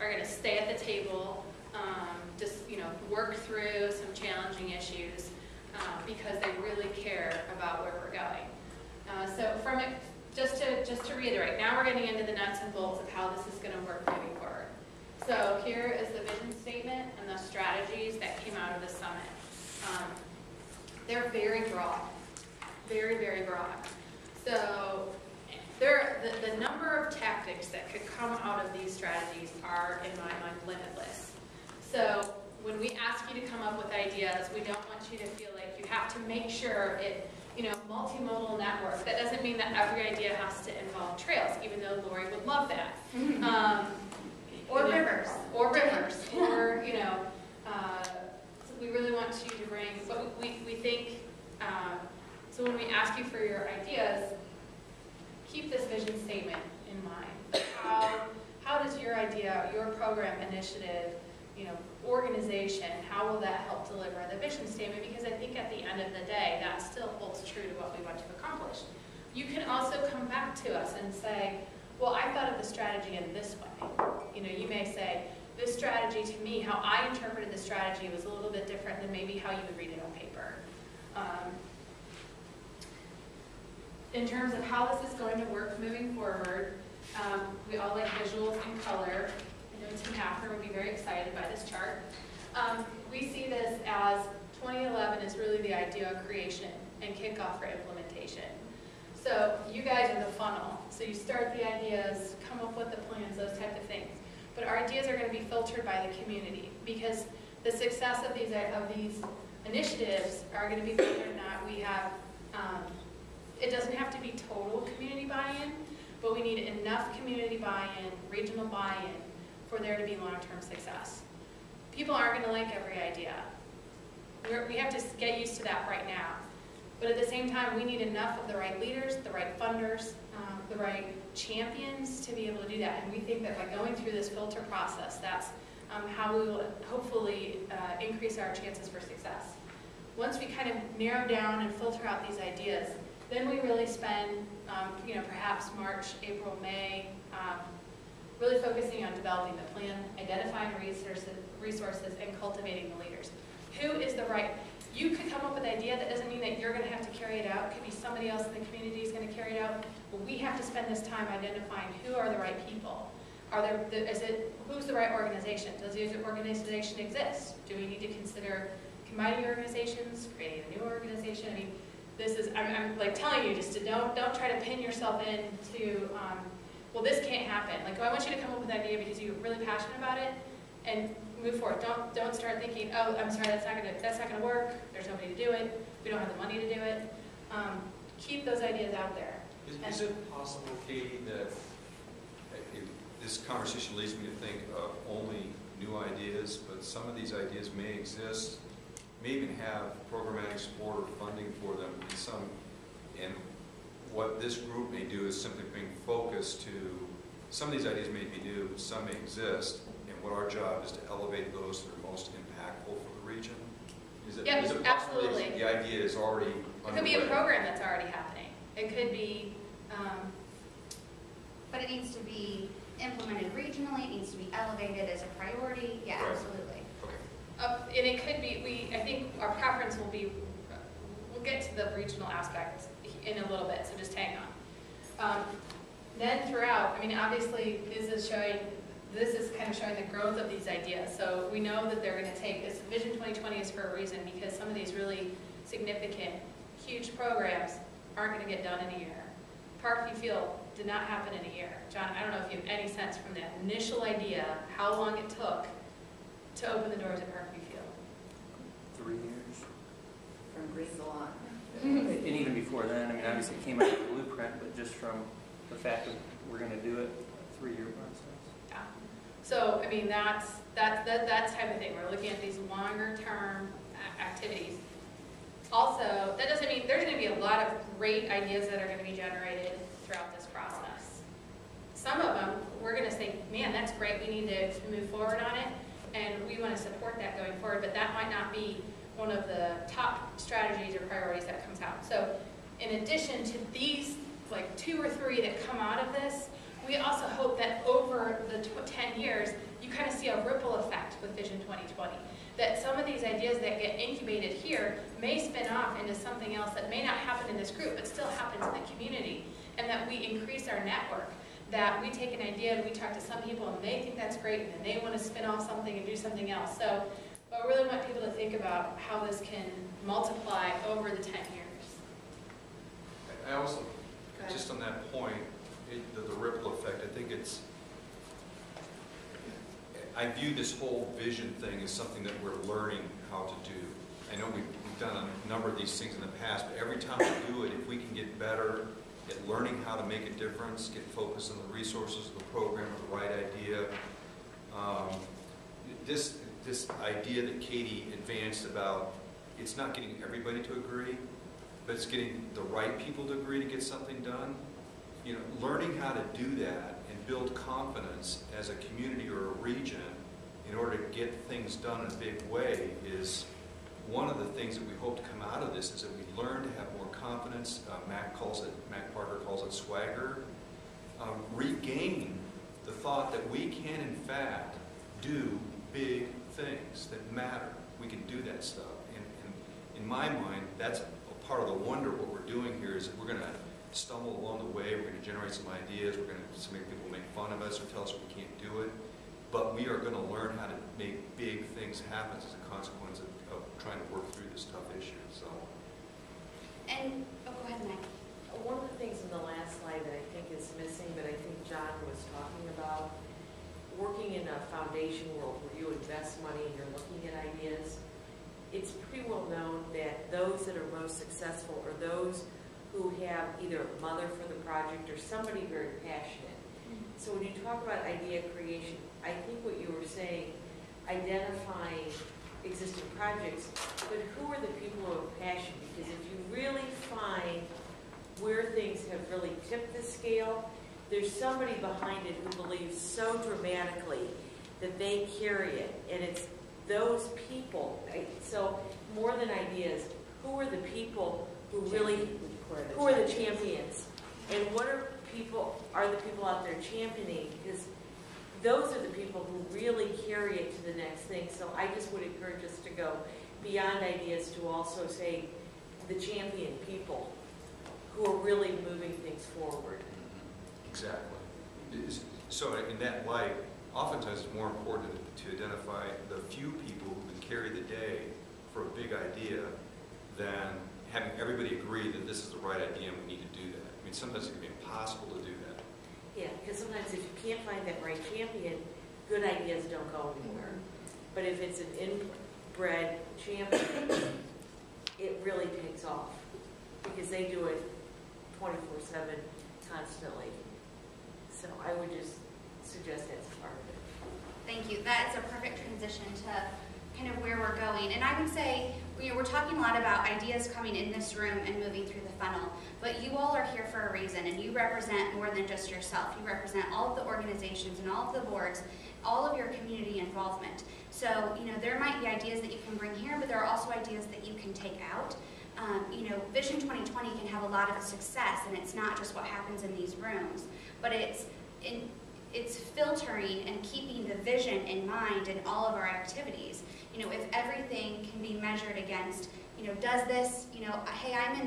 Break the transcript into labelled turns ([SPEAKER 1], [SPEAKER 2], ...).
[SPEAKER 1] are going to stay at the table, just work through some challenging issues because they really care about where we're going. So from it, just to reiterate, now we're getting into the nuts and bolts of how this is going to work moving forward. So here is the vision statement and the strategies that came out of the summit. They're very broad, very, very broad. So the number of tactics that could come out of these strategies are, in my mind, limitless. So when we ask you to come up with ideas, we don't want you to feel like you have to make sure it, multimodal network. That doesn't mean that every idea has to involve trails, even though Lori would love that.
[SPEAKER 2] Or rivers.
[SPEAKER 1] Or rivers. Or, so we really want you to bring, but we think, so when we ask you for your ideas, keep this vision statement in mind. How does your idea, your program initiative, organization, how will that help deliver the vision statement? Because I think at the end of the day, that still holds true to what we want to accomplish. You can also come back to us and say, well, I thought of the strategy in this way. You may say, this strategy to me, how I interpreted the strategy was a little bit different than maybe how you would read it on paper. In terms of how this is going to work moving forward, we all like visuals and color. I know Tim Hafner would be very excited by this chart. We see this as 2011 is really the idea creation and kickoff for implementation. So you guys are the funnel. So you start the ideas, come up with the plans, those types of things. But our ideas are going to be filtered by the community because the success of these initiatives are going to be filtered in that we have, it doesn't have to be total community buy-in, but we need enough community buy-in, regional buy-in, for there to be long-term success. People aren't going to like every idea. We have to get used to that right now. But at the same time, we need enough of the right leaders, the right funders, the right champions to be able to do that. And we think that by going through this filter process, that's how we will hopefully increase our chances for success. Once we kind of narrow down and filter out these ideas, then we really spend, perhaps March, April, May, really focusing on developing the plan, identifying resources, and cultivating the leaders. Who is the right? You could come up with an idea. That doesn't mean that you're going to have to carry it out. It could be somebody else in the community is going to carry it out. But we have to spend this time identifying who are the right people. Who's the right organization? Does the organization exist? Do we need to consider combining organizations, creating a new organization? I mean, I'm like telling you just to don't try to pin yourself into, well, this can't happen. Like, I want you to come up with an idea because you're really passionate about it, and move forward. Don't start thinking, oh, I'm sorry, that's not gonna work. There's nobody to do it. We don't have the money to do it. Keep those ideas out there.
[SPEAKER 3] Is it possible, Katie, that this conversation leads me to think of only new ideas, but some of these ideas may exist, may even have programmatic support or funding for them in some, and what this group may do is simply bring focus to some of these ideas may be new, some may exist, and what our job is to elevate those that are most impactful for the region. Is it
[SPEAKER 1] absolutely.
[SPEAKER 3] The idea is already underway?
[SPEAKER 1] It could be a program that's already happening. It could be,
[SPEAKER 2] but it needs to be implemented regionally. It needs to be elevated as a priority. Yeah,
[SPEAKER 3] right.
[SPEAKER 2] Absolutely.
[SPEAKER 3] Okay.
[SPEAKER 1] and it could be. I think our preference will be. We'll get to the regional aspects in a little bit, so just hang on. Then throughout, I mean, obviously, this is kind of showing the growth of these ideas. So we know that they're going to take this Vision 2020 is for a reason, because some of these really significant, huge programs aren't going to get done in a year. Parkview Field did not happen in a year. John, I don't know if you have any sense from that initial idea how long it took to open the doors at Parkview Field.
[SPEAKER 4] 3 years.
[SPEAKER 5] From Greece a lot.
[SPEAKER 4] And even before then, I mean, obviously it came out of the blueprint, but just from the fact that we're going to do it, a 3-year process.
[SPEAKER 1] Yeah. So, I mean, that's type of thing. We're looking at these longer term activities. Also, that doesn't mean there's going to be a lot of great ideas that are going to be generated throughout this process. Some of them, we're going to say, man, that's great, we need to move forward on it, and we want to support that going forward, but that might not be one of the top strategies or priorities that comes out. So in addition to these, like 2 or 3 that come out of this, we also hope that over the 10 years, you kind of see a ripple effect with Vision 2020. That some of these ideas that get incubated here may spin off into something else that may not happen in this group, but still happens in the community. And that we increase our network. That we take an idea and we talk to some people and they think that's great and then they want to spin off something and do something else. So I really want people to think about how this can multiply over the 10 years.
[SPEAKER 3] I also, just on that point, the ripple effect, I think I view this whole vision thing as something that we're learning how to do. I know we've done a number of these things in the past, but every time we do it, if we can get better at learning how to make a difference, get focused on the resources of the program, or the right idea. This idea that Katie advanced about, it's not getting everybody to agree, but it's getting the right people to agree to get something done. You know, learning how to do that and build confidence as a community or a region in order to get things done in a big way is one of the things that we hope to come out of this, is that we learn to have more confidence. Mac Parker calls it swagger. Regain the thought that we can, in fact, do big things that matter. We can do that stuff. And in my mind, that's a part of the wonder of what we're doing here, is that we're going to stumble along the way. We're going to generate some ideas. We're going to make people make fun of us or tell us we can't do it. But we are going to learn how to make big things happen as a consequence of trying to work through this tough issue. So.
[SPEAKER 2] And, oh, go ahead, Meg.
[SPEAKER 5] One of the things in the last slide that I think is missing, but I think John was talking about, working in a foundation world where you invest money and you're looking at ideas, it's pretty well known that those that are most successful are those who have either a mother for the project or somebody very passionate. So when you talk about idea creation, I think what you were saying, identifying existing projects, but who are the people who have passion? Because if you really find where things have really tipped the scale, there's somebody behind it who believes so dramatically that they carry it. And it's those people, right? So more than ideas, who are the people who really, who are the champions? And what are the people out there championing? Because those are the people who really carry it to the next thing. So I just would encourage us to go beyond ideas to also say the champion people who are really moving things forward.
[SPEAKER 3] Exactly. So in that light, oftentimes it's more important to identify the few people who can carry the day for a big idea than having everybody agree that this is the right idea and we need to do that. I mean, sometimes it can be impossible to do that.
[SPEAKER 5] Yeah, because sometimes if you can't find that right champion, good ideas don't go anywhere. But if it's an inbred champion, it really takes off because they do it 24/7 constantly. So I would just suggest that's part of it.
[SPEAKER 2] Thank you. That is a perfect transition to kind of where we're going. And I would say, we're talking a lot about ideas coming in this room and moving through the funnel, but you all are here for a reason, and you represent more than just yourself. You represent all of the organizations and all of the boards, all of your community involvement. So, there might be ideas that you can bring here, but there are also ideas that you can take out. Vision 2020 can have a lot of success, and it's not just what happens in these rooms, but it's filtering and keeping the vision in mind in all of our activities. If everything can be measured against, does this, hey, I'm in